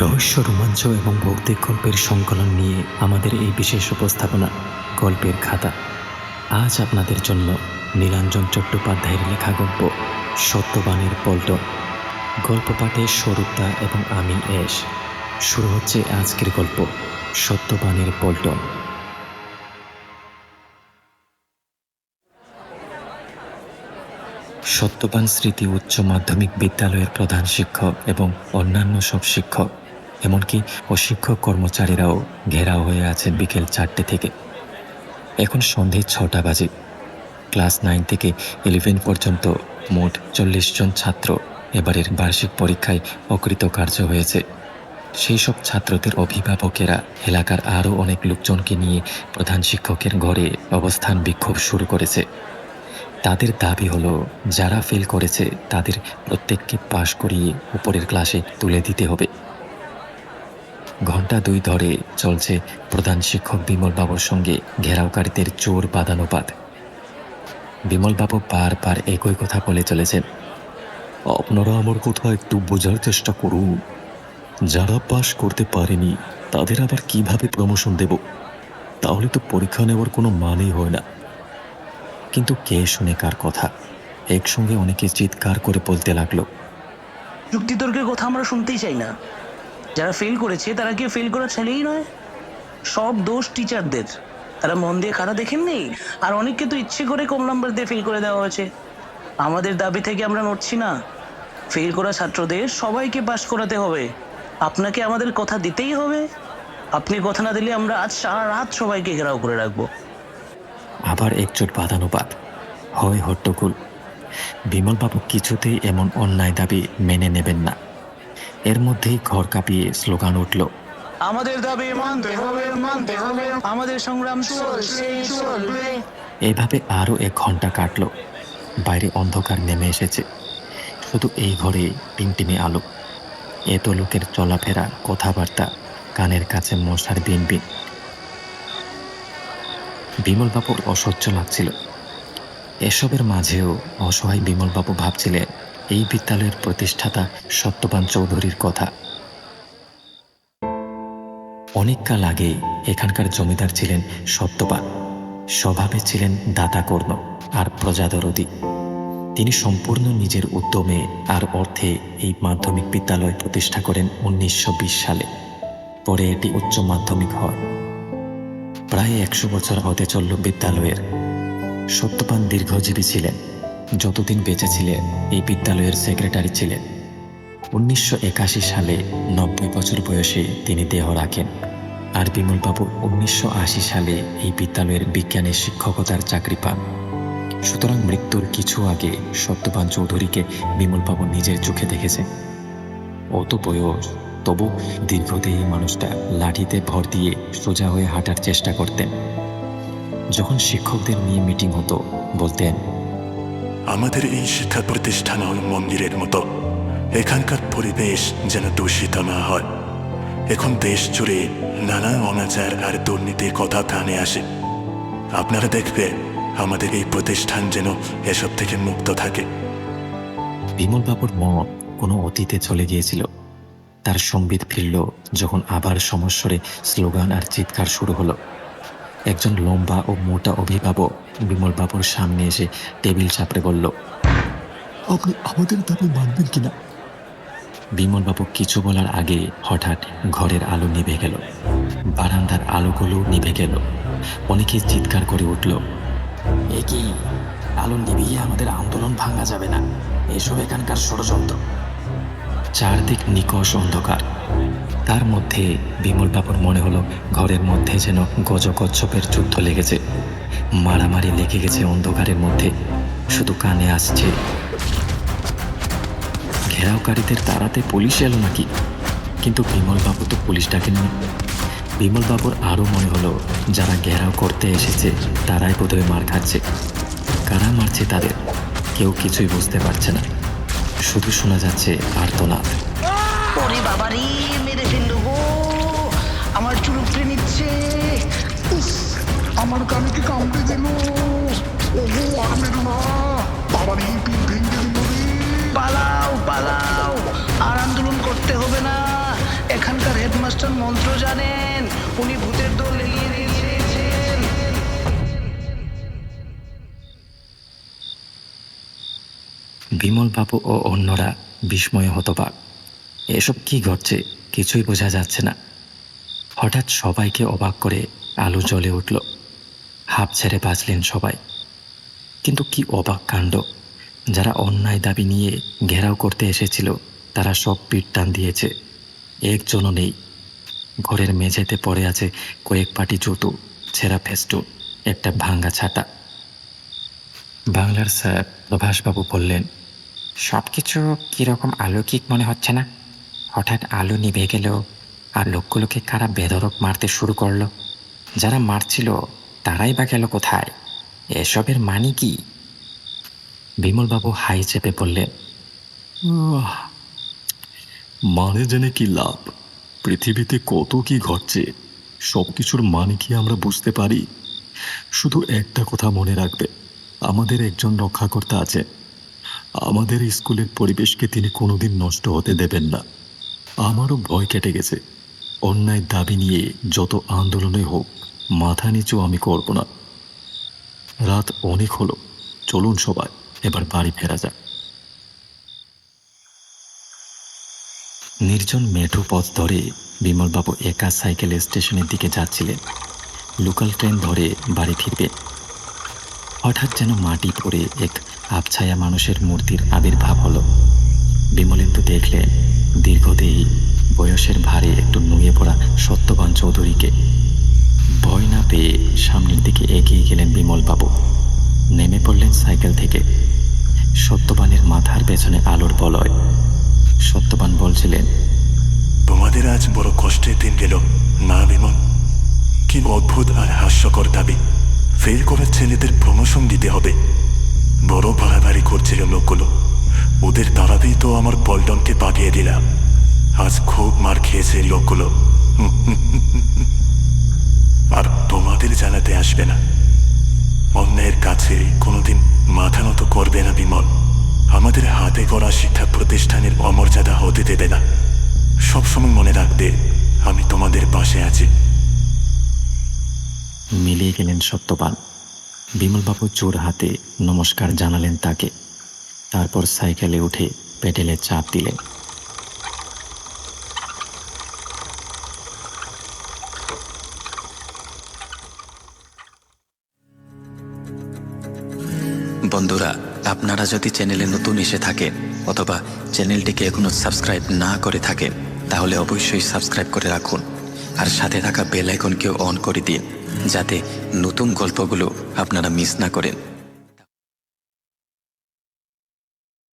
রহস্য, রোমাঞ্চ এবং ভৌতিক গল্পের সংকলন নিয়ে আমাদের এই বিশেষ উপস্থাপনা গল্পের খাতা। আজ আপনাদের জন্য নীলাঞ্জন চট্টোপাধ্যায়ের লেখা গল্প সত্যবানের পল্টন। গল্প পাঠে স্বরূপদা এবং আমি এস। শুরু হচ্ছে আজকের গল্প সত্যবানের পল্টন। সত্যবান স্মৃতি উচ্চ মাধ্যমিক বিদ্যালয়ের প্রধান শিক্ষক এবং অন্যান্য সব শিক্ষক, এমনকি অশিক্ষক কর্মচারীরাও ঘেরাও হয়ে আছেন বিকেল 4টে থেকে। এখন সন্ধে 6টা বাজে। ক্লাস 9 থেকে 11 পর্যন্ত মোট 40 জন ছাত্র এবারের বার্ষিক পরীক্ষায় অকৃতকার্য হয়েছে। সেই সব ছাত্রদের অভিভাবকেরা এলাকার আরও অনেক লোকজনকে নিয়ে প্রধান শিক্ষকের ঘরে অবস্থান বিক্ষোভ শুরু করেছে। তাদের দাবি হলো, যারা ফেল করেছে তাদের প্রত্যেককে পাশ করিয়ে উপরের ক্লাসে তুলে দিতে হবে। ঘণ্টা 2 ধরে চলছে প্রধান শিক্ষক বিমলবাবুর সঙ্গে ঘেরাওকারীদের জোর বাদানুবাদ। বিমলবাবু বারবার একই কথা বলে চলেছেন, আপনারা আমার কথা একটু বোঝার চেষ্টা করুন। যারা পাশ করতে পারেনি তাদের আবার কিভাবে প্রমোশন দেব? তাহলে তো পরীক্ষা নেওয়ার কোনো মানেই হয় না। কিন্তু কে শুনে কার কথা? একসঙ্গে অনেকে চিৎকার করে বলতে লাগলো, যুক্তিতর্কের কথা আমরা শুনতেই চাই না। যারা ফেল করেছে তারা কি ফেল করা ছেলেই নয়? সব দোষ টিচারদের। তারা মন দিয়ে খাতা দেখেননি, আর অনেককে তো ইচ্ছে করে কম নাম্বার দিয়ে ফেল করে দেওয়া হয়েছে। আমাদের দাবি থেকে আমরা নড়ছি না। ফেল করা ছাত্রদের সবাইকে পাস করাতে হবে। আপনাকে আমাদের কথা দিতেই হবে। আপনি কথা না দিলে আমরা আজ সারা রাত সবাইকে ঘেরাও করে রাখবো। আবার একজোট বাদানুবাদ, হয় হট্টগোল। বিমলবাবু কিছুতেই এমন অন্যায় দাবি মেনে নেবেন না। এর মধ্যেই ঘর কাঁপিয়ে স্লোগান উঠল, আমাদের দাবি মানতে হবে, মানতে হবে, আমাদের সংগ্রাম চলবে। এভাবে আরও 1 ঘন্টা কাটল। বাইরে অন্ধকার নেমে এসেছে, শুধু এই ঘরে টিমটিমে আলো। এত লোকের চলাফেরা, কথাবার্তা, কানের কাছে মশার বিনবিন। বিমলবাবুর অসহ্য লাগছিল। এসবের মাঝেও অসহায় বিমলবাবু ভাবছিলেন এই বিদ্যালয়ের প্রতিষ্ঠাতা সত্যবান চৌধুরীর কথা। অনেককাল আগে এখানকার জমিদার ছিলেন সত্যবান। স্বভাবে ছিলেন দাতাকর্ণ আর প্রজাদরদী। তিনি সম্পূর্ণ নিজের উদ্যমে আর অর্থে এই মাধ্যমিক বিদ্যালয় প্রতিষ্ঠা করেন 1920 সালে। পরে এটি উচ্চ মাধ্যমিক হয়। প্রায় 100 বছর হতে চলল বিদ্যালয়ের। সত্যবান দীর্ঘজীবী ছিলেন। যতদিন বেঁচে ছিলেন এই বিদ্যালয়ের সেক্রেটারি ছিলেন। 1981 সালে 90 বছর বয়সে তিনি দেহ রাখেন। আর বিমলবাবু 1980 সালে এই বিদ্যালয়ের বিজ্ঞানের শিক্ষকতার চাকরি পান। সুতরাং মৃত্যুর কিছু আগে সত্যবান চৌধুরীকে বিমলবাবু নিজের চোখে দেখেছেন। অত বয়স, তবু দীর্ঘদেহী মানুষটা লাঠিতে ভর দিয়ে সোজা হয়ে হাঁটার চেষ্টা করতেন। যখন শিক্ষকদের নিয়ে মিটিং হতো বলতেন, আমাদের এই শিক্ষা প্রতিষ্ঠান হল মন্দিরের মতো। এখানকার পরিবেশ যেন দূষিত না হয়। এখন দেশ জুড়ে নানা অনাচার আর দুর্নীতির কথা কানে আসে। আপনারা দেখবেন আমাদের এই প্রতিষ্ঠান যেন এসব থেকে মুক্ত থাকে। বিমলবাবুর মন কোনো অতীতে চলে গিয়েছিল। তার সম্বিত ফিরল যখন আবার সমস্বরে স্লোগান আর চিৎকার শুরু হলো। একজন লম্বা ও মোটা অভিভাবক বিমলবাবুর সামনে এসে টেবিল চাপড়ে বলল, আপনি আমাদের দাবি মানবেন কিনা? বিমলবাবু কিছু বলার আগে হঠাৎ ঘরের আলো নিভে গেল। বারান্দার আলোগুলো নিভে গেল। অনেকে চিৎকার করে উঠল, এ কি, আলো নিভিয়ে আমাদের আন্দোলন ভাঙা যাবে না, এসব এখানকার ষড়যন্ত্র। চারদিক নিকষ অন্ধকার। তার মধ্যে বিমলবাবুর মনে হলো ঘরের মধ্যে যেন গজকচ্ছপের যুদ্ধ লেগেছে। মারামারি লেগে গেছে অন্ধকারের মধ্যে। শুধু কানে আসছে, ঘেরাওকারীদের তাড়াতে পুলিশ এলো নাকি? কিন্তু বিমলবাবু তো পুলিশ ডাকেননি। বিমলবাবুর আরও মনে হলো যারা ঘেরাও করতে এসেছে তারাই বোধহয় মার খাচ্ছে। কারা মারছে তাদের কেউ কিছুই বুঝতে পারছে না। শুধু শোনা যাচ্ছে আর্তনাদ। ওরে বাবারে, মেরে ফেললো গো, আমার চুল উপড়ে নিচ্ছে। আমার কানকে কামড়ে দিল। ওগো আর মেরো না, বাবার এই পিঠ ভেঙে দিল রে। পালাও পালাও, আর আন্দোলন করতে হবে না। এখানে এখানকার হেডমাস্টার মন্ত্র জানেন, উনি ভূতের দল লেলিয়ে দিয়েছেন। বিমলবাবু ও অন্যরা বিস্ময়ে হতবাক। এসব কি ঘটছে কিছুই বোঝা যাচ্ছে না। হঠাৎ সবাইকে অবাক করে আলো জ্বলে উঠল। হাঁপ ছেড়ে বাঁচলেন সবাই। কিন্তু কি অবাক কাণ্ড! যারা অন্যায় দাবি নিয়ে ঘেরাও করতে এসেছিল তারা সব পিঠ টান দিয়েছে। একজনও নেই। ঘরের মেঝেতে পড়ে আছে কয়েক পাটি জুতো, ছেঁড়া ফেস্টুন, একটা ভাঙ্গা ছাতা। বাংলার স্যার প্রভাসবাবু বললেন, সব কিছু কীরকম অলৌকিক মনে হচ্ছে না? হঠাৎ আলো নিভে গেল, আর লোকগুলোকে কারা বেধড়ক মারতে শুরু করলো। যারা মারছিল তারাই বা গেল কোথায়? এসবের মানে কি? বিমলবাবু হাই চেপে বললেন, মানে জেনে কি লাভ? পৃথিবীতে কত কি ঘটছে, সব কিছুর মানে কি আমরা বুঝতে পারি? শুধু একটা কথা মনে রাখবে, আমাদের একজন রক্ষাকর্তা আছে। আমাদের স্কুলের পরিবেশকে তিনি কোনোদিন নষ্ট হতে দেবেন না। আমারও ভয় কেটে গেছে। অন্যায় দাবি নিয়ে যত আন্দোলনে হোক, মাথা নিচু আমি করব না। রাত অনেক হলো, চলুন সবাই এবার বাড়ি ফেরা যাক। নির্জন মেঠো পথ ধরে বিমলবাবু একা সাইকেল স্টেশনের দিকে যাচ্ছিলেন। লোকাল ট্রেন ধরে বাড়ি ফিরবে। হঠাৎ যেন মাটি পড়ে এক আবছায়া মানুষের মূর্তির আবির্ভাব হলো। বিমলেন্দু দেখলেন দীর্ঘদেহী, বয়সের ভারে একটু নুয়ে পড়া সত্যবান চৌধুরীকে। ভয় না পেয়ে সামনের দিকে এগিয়ে গেলেন বিমলবাবু। নেমে পড়লেন সাইকেল থেকে। সত্যবানের মাথার পেছনে আলোর বলয়। সত্যবান বলছিলেন, তোমাদের আজ বড় কষ্টের দিন গেল না বিমল? কি অদ্ভুত আর হাস্যকর দাবি! ফেল করার ছেলেদের প্রমোশন দিতে হবে। বড় বাড়াবাড়ি করছিল লোকগুলো, ওদের তাড়াতেই তো আমার পল্টনকে পাঠিয়ে দিলাম। আজ খুব মার খেয়েছে লোকগুলো। আর তোমাদের জানাতে আসবে না। অন্যায়ের কাছে কোনোদিন মাথা নত করবে না বিমল। আমাদের হাতে গড়া শিক্ষা প্রতিষ্ঠানের অমর্যাদা হতে দেবে না। সবসময় মনে রাখবে, আমি তোমাদের পাশে আছি। মিলিয়ে গেলেন সত্যবান। বিমলবাবু জোর হাতে নমস্কার জানালেন তাকে। তারপর সাইকেলে উঠে পেডেলে চাপ দিলেন। বন্ধুরা, আপনারা যদি চ্যানেলে নতুন এসে থাকেন অথবা চ্যানেলটিকে এখনো সাবস্ক্রাইব না করে থাকেন, তাহলে অবশ্যই সাবস্ক্রাইব করে রাখুন। আর সাথে থাকা বেল আইকনকেও অন করে দিন, যাতে নতুন গল্পগুলো আপনারা মিস না করেন।